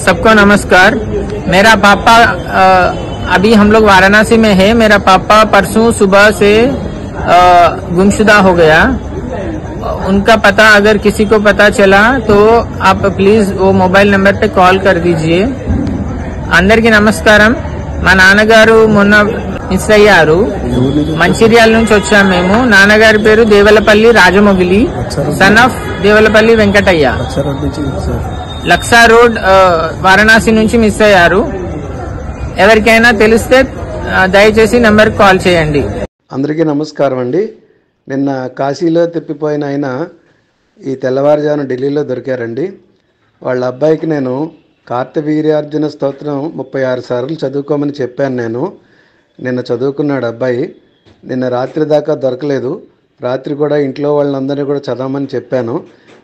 सबको नमस्कार। मेरा पापा अभी हम लोग वाराणसी में है। मेरा पापा परसों सुबह से गुमशुदा हो गया। उनका पता अगर किसी को पता चला तो आप प्लीज वो मोबाइल नंबर पे कॉल कर दीजिए। అందరికీ నమస్కారం। మా నాన్నగారు మొన్న మిస్ అయ్యారు। మంచిర్యాల నుంచి వచ్చాము మేము। నాన్నగారి పేరు Devalapalli Rajamogili, son of Devalapalli Venkataiah. Luxa road Varanasi నుంచి మిస్ అయ్యారు। ఎవరికైనా తెలిస్తే దయచేసి నంబర్ కాల్ చేయండి। అందరికీ నమస్కారం అండి। నిన్న కాశీలో తిప్పిపోయిన ఆయన ఈ తెల్లవారుజామున ఢిల్లీలో దొరికారండి। వాళ్ళ అబ్బాయికి నేను కార్తవీర్యార్జున స్తోత్రం 36 సార్లు చదువుకోమని చెప్పాను। నిన్న చదువుకున్నాడు అబ్బాయి। నిన్న రాత్రి దాకా దొరకలేదు। రాత్రి కూడా ఇంట్లో వాళ్ళందరినీ కూడా చదవమని చెప్పాను।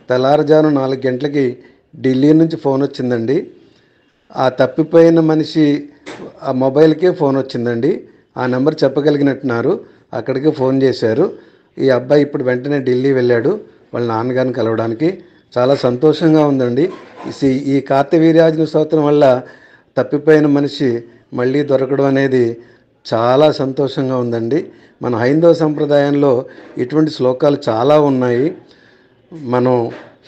తెల్లారుజామున 4 గంటలకి ఢిల్లీ నుంచి ఫోన్ వచ్చిందండి। ఆ తప్పిపోయిన మనిషి ఆ మొబైల్కే ఫోన్ వచ్చిందండి। ఆ నెంబర్ చెప్పగలిగినట్టున్నారు। అక్కడికి ఫోన్ చేశారు। ఈ అబ్బాయి ఇప్పుడు వెంటనే ఢిల్లీ వెళ్ళాడు వాళ్ళ నాన్నగారిని కలవడానికి। చాలా సంతోషంగా ఉందండి। ఈ కార్తవీర్యార్జున స్తోత్రం వల్ల తప్పిపోయిన మనిషి మళ్ళీ దొరకడం అనేది చాలా సంతోషంగా ఉందండి। మన హైందవ సంప్రదాయంలో ఇటువంటి శ్లోకాలు చాలా ఉన్నాయి। మనం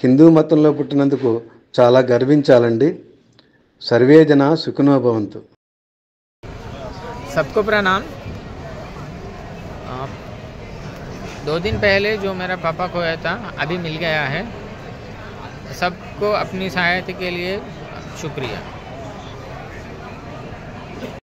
హిందూ మతంలో పుట్టినందుకు చాలా గర్వించాలండి। సర్వే జన సుఖినో భవంతు। सबको प्रणाम। 2 दिन पहले जो मेरा पापा खोया था अभी मिल गया है। सबको अपनी सहायता के लिए शुक्रिया।